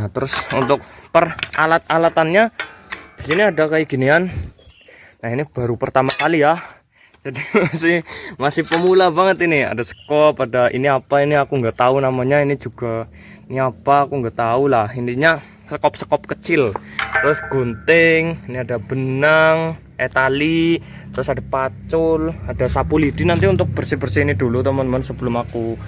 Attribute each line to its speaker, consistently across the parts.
Speaker 1: Nah, terus untuk alat-alatannya di sini ada kayak ginian. Nah, ini baru pertama kali ya. Jadi masih pemula banget ini. Ada skop, ada ini apa ini aku nggak tahu namanya. Ini juga ini apa aku nggak tahu lah. Intinya skop kecil. Terus gunting, ini ada benang, tali, terus ada pacul, ada sapu lidi. Nanti untuk bersih-bersih ini dulu teman-teman sebelum aku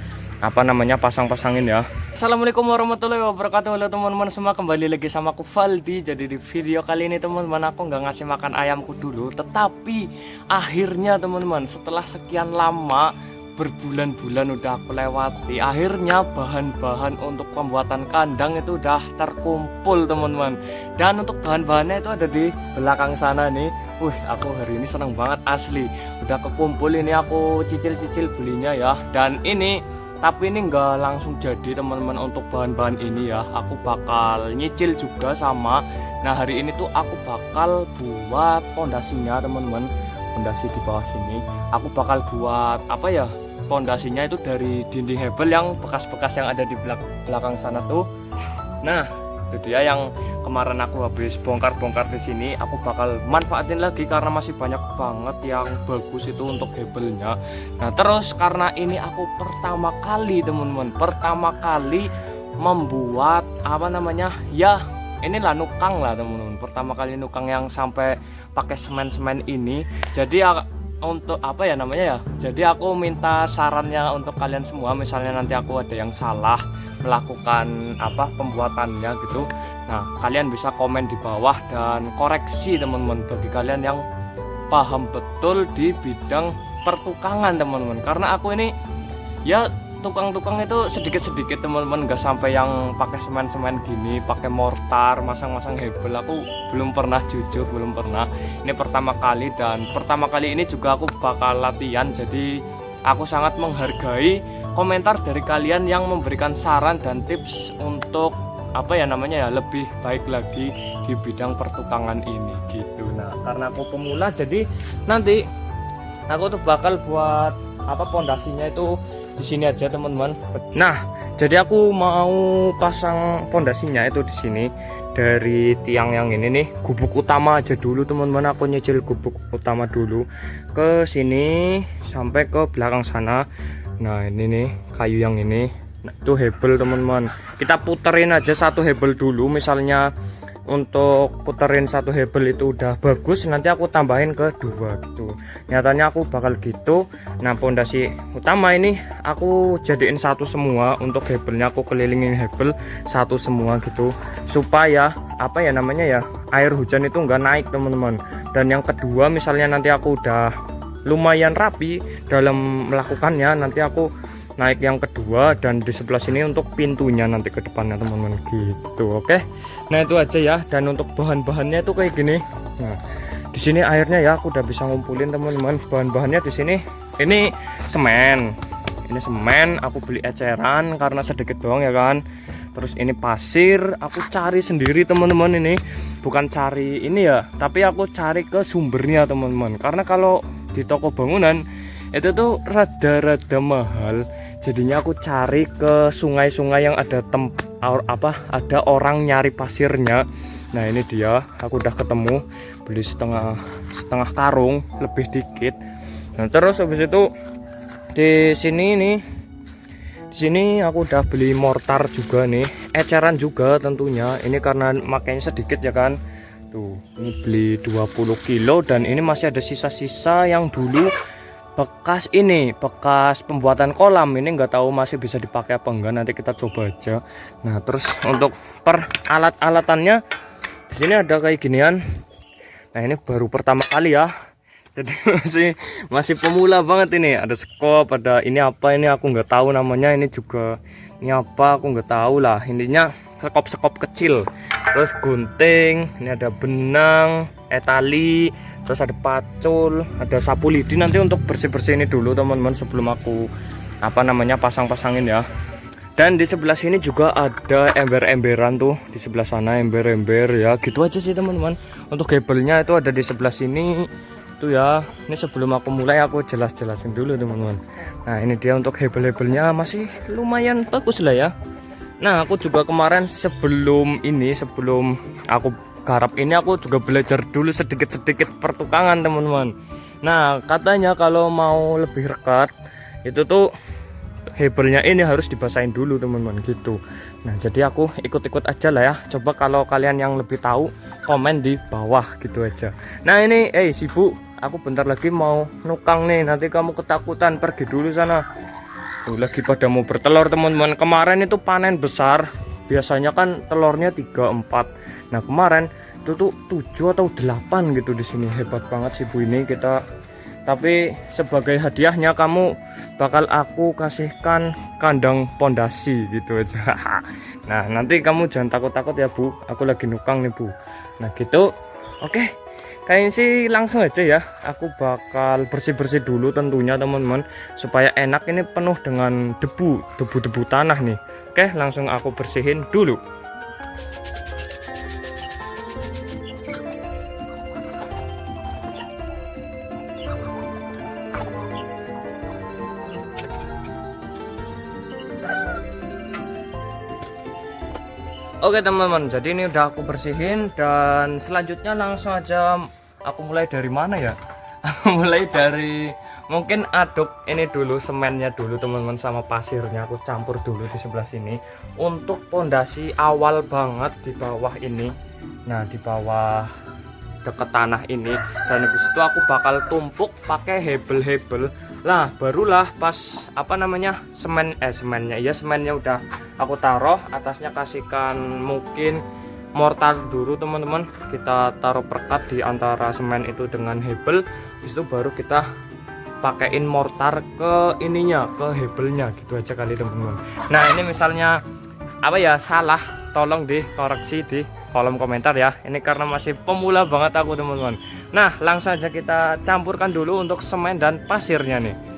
Speaker 1: pasang-pasangin ya. Assalamualaikum warahmatullahi wabarakatuh. Halo teman-teman semua, kembali lagi sama aku Valdi. Jadi di video kali ini teman-teman, aku nggak ngasih makan ayamku dulu, tetapi akhirnya teman-teman, setelah sekian lama berbulan-bulan udah aku lewati, akhirnya bahan-bahan untuk pembuatan kandang itu udah terkumpul teman-teman. Dan untuk bahan-bahannya itu ada di belakang sana nih. Aku hari ini seneng banget asli. Udah kekumpul ini, aku cicil-cicil belinya ya. Dan ini tapi ini nggak langsung jadi teman-teman. Untuk bahan-bahan ini ya aku bakal nyicil juga sama. Nah, hari ini tuh aku bakal buat pondasinya teman-teman. Pondasi di bawah sini aku bakal buat apa ya, pondasinya itu dari dinding hebel yang bekas-bekas yang ada di belakang sana tuh. Nah, itu dia yang kemarin aku habis bongkar-bongkar di sini. Aku bakal manfaatin lagi karena masih banyak banget yang bagus itu untuk hebelnya. Nah, terus karena ini aku pertama kali teman-teman, pertama kali membuat apa namanya ya, inilah nukang lah teman-teman. Pertama kali nukang yang sampai pakai semen-semen ini. Jadi untuk apa ya namanya ya, jadi aku minta sarannya untuk kalian semua. Misalnya nanti aku ada yang salah melakukan apa pembuatannya gitu, nah kalian bisa komen di bawah dan koreksi teman-teman, bagi kalian yang paham betul di bidang pertukangan teman-teman. Karena aku ini ya tukang-tukang itu sedikit-sedikit teman-teman, nggak sampai yang pakai semen-semen gini, pakai mortar, masang-masang hebel. Aku belum pernah, jujur belum pernah. Ini pertama kali, dan pertama kali ini juga aku bakal latihan. Jadi aku sangat menghargai komentar dari kalian yang memberikan saran dan tips untuk apa ya namanya ya, lebih baik lagi di bidang pertukangan ini gitu. Nah, karena aku pemula, jadi nanti aku tuh bakal buat apa pondasinya itu di sini aja teman-teman. Nah, jadi aku mau pasang pondasinya itu di sini dari tiang yang ini nih, gubuk utama aja dulu teman-teman. Aku nyicil gubuk utama dulu ke sini sampai ke belakang sana. Nah, ini nih kayu yang ini. Nah, itu hebel teman-teman. Kita puterin aja satu hebel dulu. Misalnya untuk puterin satu hebel itu udah bagus, nanti aku tambahin ke dua gitu. Nyatanya aku bakal gitu. Nah, pondasi utama ini aku jadiin satu semua. Untuk hebelnya aku kelilingin hebel satu semua gitu, supaya apa ya namanya ya, air hujan itu enggak naik teman-teman. Dan yang kedua, misalnya nanti aku udah lumayan rapi dalam melakukannya, nanti aku naik yang kedua, dan di sebelah sini untuk pintunya nanti ke depannya teman-teman gitu. Oke, nah itu aja ya. Dan untuk bahan-bahannya itu kayak gini. Nah, di sini airnya ya aku udah bisa ngumpulin teman-teman. Bahan-bahannya di sini ini semen. Ini semen aku beli eceran karena sedikit doang ya kan. Terus ini pasir aku cari sendiri teman-teman. Ini bukan cari ini ya, tapi aku cari ke sumbernya teman-teman. Karena kalau di toko bangunan itu tuh rada-rada mahal. Jadinya aku cari ke sungai-sungai yang ada ada orang nyari pasirnya. Nah, ini dia, aku udah ketemu, beli setengah karung lebih dikit. Nah, terus habis itu di sini aku udah beli mortar juga nih, eceran juga tentunya. Ini karena makanya sedikit ya kan. Tuh, ini beli 20 kilo, dan ini masih ada sisa-sisa yang dulu bekas pembuatan kolam. Ini nggak tahu masih bisa dipakai apa enggak, nanti kita coba aja. Nah, terus untuk alat-alatannya di sini ada kayak ginian. Nah, ini baru pertama kali ya. Jadi masih pemula banget ini. Ada skop, ada ini apa ini aku nggak tahu namanya. Ini juga ini apa aku nggak tahu lah. Intinya skop kecil. Terus gunting, ini ada benang, tali, terus ada pacul, ada sapu lidi. Nanti untuk bersih-bersih ini dulu teman-teman sebelum aku pasang-pasangin ya. Dan di sebelah sini juga ada ember-emberan tuh, di sebelah sana ember-ember ya. Gitu aja sih teman-teman. Untuk hebelnya itu ada di sebelah sini tuh ya. Ini sebelum aku mulai aku jelas-jelasin dulu teman-teman. Nah, ini dia untuk hebel-hebelnya, masih lumayan bagus lah ya. Nah, aku juga kemarin sebelum aku garap ini, aku juga belajar dulu sedikit-sedikit pertukangan teman-teman. Nah, katanya kalau mau lebih rekat itu tuh hebelnya ini harus dibasahin dulu teman-teman gitu. Nah, jadi aku ikut-ikut aja lah ya. Coba kalau kalian yang lebih tahu komen di bawah gitu aja. Nah ini sibuk, aku bentar lagi mau nukang nih, nanti kamu ketakutan, pergi dulu sana. Lagi pada mau bertelur teman-teman. Kemarin itu panen besar, biasanya kan telurnya 3 4. Nah kemarin itu tuh 7 atau 8 gitu di sini. Hebat banget sih Bu ini kita. Tapi sebagai hadiahnya kamu bakal aku kasihkan kandang pondasi gitu aja. Nah nanti kamu jangan takut-takut ya Bu, aku lagi nukang nih Bu. Nah gitu. Oke, kayaknya sih langsung aja ya. Aku bakal bersih-bersih dulu tentunya teman-teman, supaya enak. Ini penuh dengan debu tanah nih. Oke, langsung aku bersihin dulu. Oke teman-teman, jadi ini udah aku bersihin, dan selanjutnya langsung aja aku mulai dari mana ya? Aku mulai dari mungkin aduk ini dulu, semennya dulu teman-teman, sama pasirnya aku campur dulu di sebelah sini untuk pondasi awal banget di bawah ini. Nah di bawah deket tanah ini, dan habis itu aku bakal tumpuk pakai hebel-hebel. Lah barulah pas semennya udah aku taruh, atasnya kasihkan mungkin mortar dulu teman-teman. Kita taruh perekat di antara semen itu dengan hebel, habis itu baru kita pakein mortar ke ininya, ke hebelnya gitu aja kali teman-teman. Nah ini misalnya salah, tolong dikoreksi di kolom komentar ya. Ini karena masih pemula banget aku teman-teman. Nah langsung aja kita campurkan dulu untuk semen dan pasirnya nih.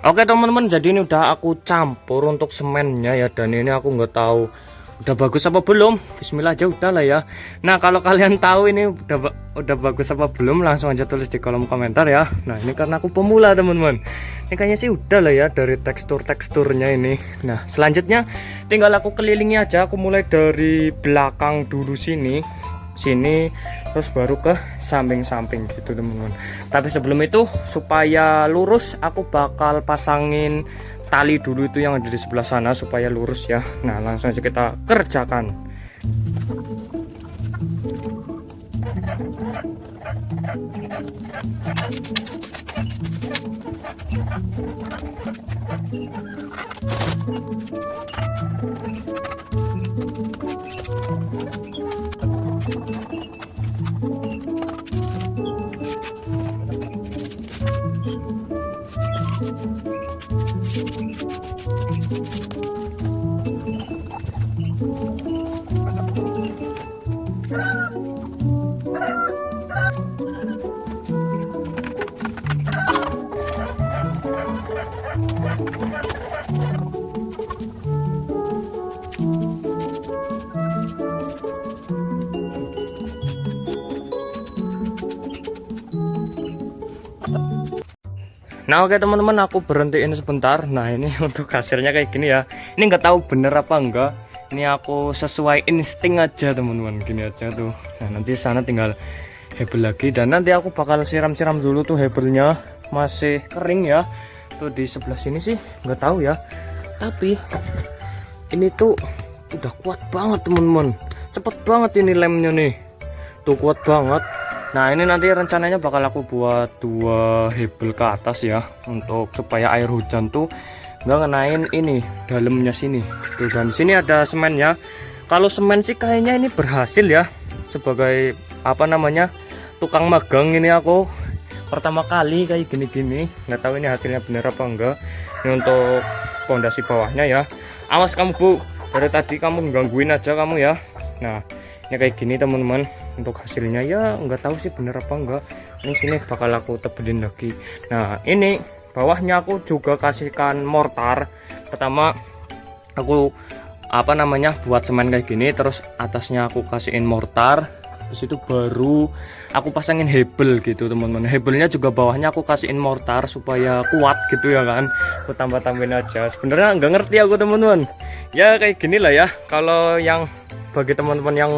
Speaker 1: Oke teman-teman, jadi ini udah aku campur untuk semennya ya, dan ini aku nggak tahu udah bagus apa belum. Bismillah aja udah lah ya. Nah kalau kalian tahu ini udah bagus apa belum, langsung aja tulis di kolom komentar ya. Nah ini karena aku pemula teman-teman, ini kayaknya sih udah lah ya dari teksturnya ini. Nah selanjutnya tinggal aku kelilingi aja. Aku mulai dari belakang dulu sini terus baru ke samping-samping gitu teman-teman. Tapi sebelum itu, supaya lurus, aku bakal pasangin tali dulu itu yang ada di sebelah sana supaya lurus ya. Nah langsung aja kita kerjakan. Nah oke teman-teman, aku berhentiin sebentar. Nah ini untuk hasilnya kayak gini ya. Ini nggak tahu bener apa enggak, ini aku sesuai insting aja teman-teman, gini aja tuh. Nah nanti sana tinggal hebel lagi, dan nanti aku bakal siram-siram dulu tuh hebelnya, masih kering ya. Tuh di sebelah sini sih nggak tahu ya, tapi ini tuh udah kuat banget teman-teman, cepet banget ini lemnya nih, tuh kuat banget. Nah ini nanti rencananya bakal aku buat 2 hebel ke atas ya, untuk supaya air hujan tuh nggak ngenain ini dalamnya sini tuh. Dan sini ada semennya. Kalau semen sih kayaknya ini berhasil ya, sebagai tukang magang ini aku pertama kali kayak gini-gini. Nggak tahu ini hasilnya bener apa enggak. Ini untuk pondasi bawahnya ya. Awas kamu Bu, dari tadi kamu gangguin aja kamu ya. Nah ini kayak gini teman-teman. Untuk hasilnya ya nggak tahu sih bener apa enggak. Ini sini bakal aku tebelin lagi. Nah ini bawahnya aku juga kasihkan mortar. Pertama aku buat semen kayak gini, terus atasnya aku kasihin mortar, terus itu baru aku pasangin hebel gitu teman-teman. Hebelnya juga bawahnya aku kasihin mortar supaya kuat gitu ya kan. Aku tambah-tambahin aja, sebenarnya nggak ngerti aku teman-teman ya, kayak gini lah ya. Kalau yang bagi teman-teman yang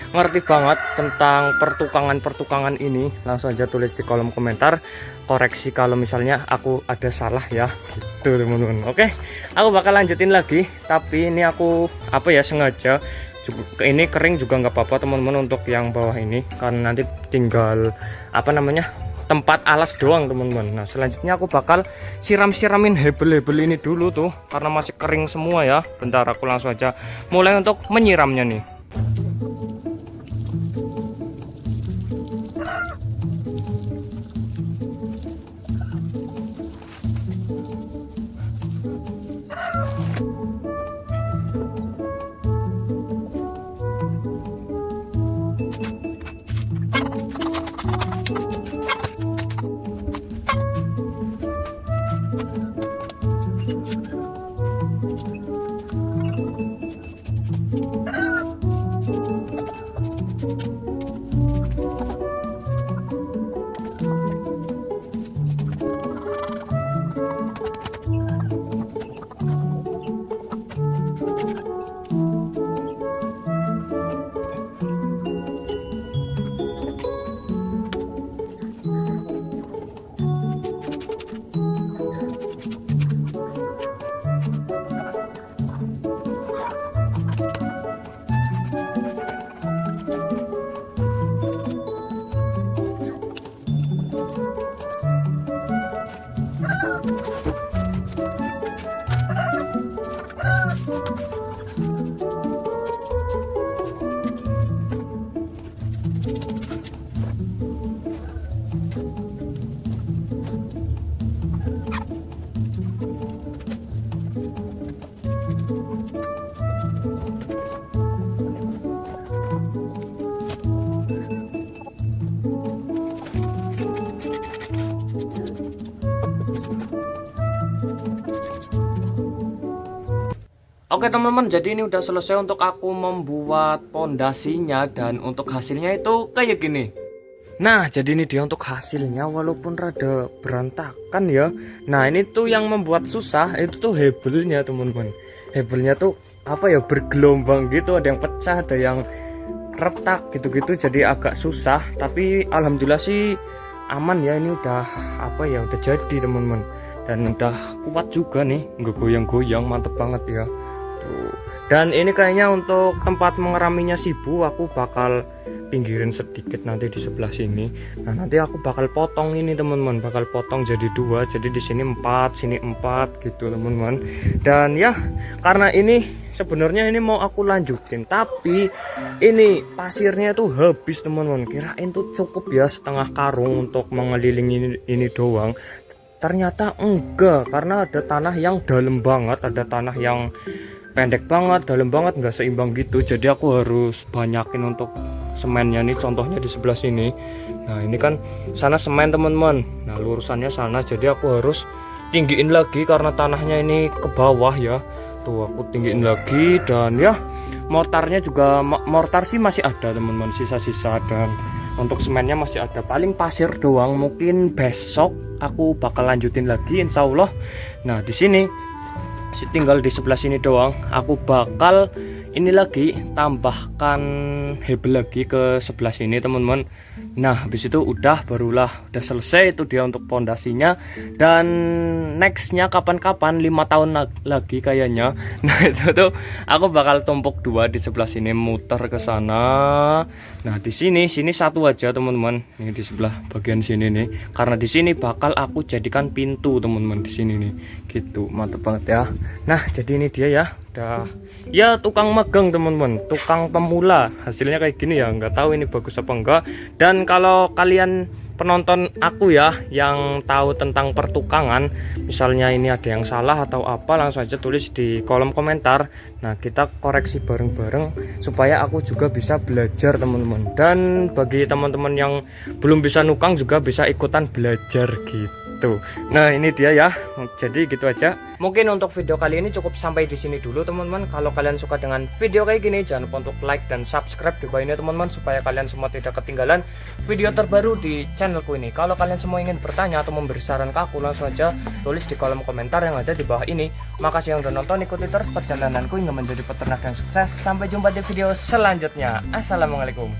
Speaker 1: ngerti banget tentang pertukangan ini, langsung aja tulis di kolom komentar, koreksi kalau misalnya aku ada salah ya gitu teman-teman. Oke, aku bakal lanjutin lagi, tapi ini aku sengaja ini kering juga nggak apa-apa teman-teman untuk yang bawah ini, karena nanti tinggal tempat alas doang teman-teman. Nah selanjutnya aku bakal siram-siramin hebel-hebel ini dulu tuh, karena masih kering semua ya. Bentar, aku langsung aja mulai untuk menyiramnya nih. Oke teman-teman, jadi ini udah selesai untuk aku membuat pondasinya, dan untuk hasilnya itu kayak gini. Nah jadi ini dia untuk hasilnya, walaupun rada berantakan ya. Nah ini tuh yang membuat susah itu tuh hebelnya teman-teman. Hebelnya tuh bergelombang gitu, ada yang pecah, ada yang retak gitu-gitu, jadi agak susah. Tapi alhamdulillah sih aman ya, ini udah udah jadi teman-teman, dan udah kuat juga nih, nggak goyang-goyang, mantep banget ya. Dan ini kayaknya untuk tempat mengeraminya si Bu aku bakal pinggirin sedikit nanti di sebelah sini. Nah nanti aku bakal potong ini teman-teman, bakal potong jadi dua, jadi di sini 4, sini 4 gitu teman-teman. Dan ya karena ini sebenarnya ini mau aku lanjutin, tapi ini pasirnya tuh habis teman-teman. Kirain tuh cukup ya setengah karung untuk mengelilingi ini doang, ternyata enggak, karena ada tanah yang dalam banget, ada tanah yang pendek banget, dalam banget, nggak seimbang gitu. Jadi aku harus banyakin untuk semennya nih, contohnya di sebelah sini. Nah ini kan sana semen teman-teman, nah lurusannya sana, jadi aku harus tinggiin lagi karena tanahnya ini ke bawah ya. Tuh aku tinggiin lagi, dan ya mortarnya juga, mortar sih masih ada teman-teman, sisa-sisa, dan untuk semennya masih ada, paling pasir doang. Mungkin besok aku bakal lanjutin lagi insya Allah. Nah di sini tinggal di sebelah sini doang, aku bakal ini lagi tambahkan hebel lagi ke sebelah sini teman-teman. Nah habis itu barulah selesai itu dia untuk pondasinya. Dan nextnya kapan-kapan 5 tahun lagi kayaknya, nah itu tuh aku bakal tumpuk 2 di sebelah sini, muter ke sana. Nah di sini satu aja teman-teman, ini di sebelah bagian sini nih, karena di sini bakal aku jadikan pintu teman-teman di sini nih gitu. Mantep banget ya. Nah jadi ini dia ya, udah ya tukang magang teman-teman, tukang pemula, hasilnya kayak gini ya, nggak tahu ini bagus apa enggak. Dan kalau kalian penonton aku ya yang tahu tentang pertukangan, misalnya ini ada yang salah atau apa, langsung aja tulis di kolom komentar. Nah, kita koreksi bareng-bareng supaya aku juga bisa belajar teman-teman. Dan bagi teman-teman yang belum bisa nukang juga bisa ikutan belajar gitu. Nah, ini dia ya. Jadi gitu aja. Mungkin untuk video kali ini cukup sampai di sini dulu teman-teman. Kalau kalian suka dengan video kayak gini, jangan lupa untuk like dan subscribe di bawah ini teman-teman, supaya kalian semua tidak ketinggalan video terbaru di channelku ini. Kalau kalian semua ingin bertanya atau memberi saran ke aku, langsung aja tulis di kolom komentar yang ada di bawah ini. Makasih yang udah nonton, ikuti terus perjalananku hingga menjadi peternak yang sukses. Sampai jumpa di video selanjutnya. Assalamualaikum.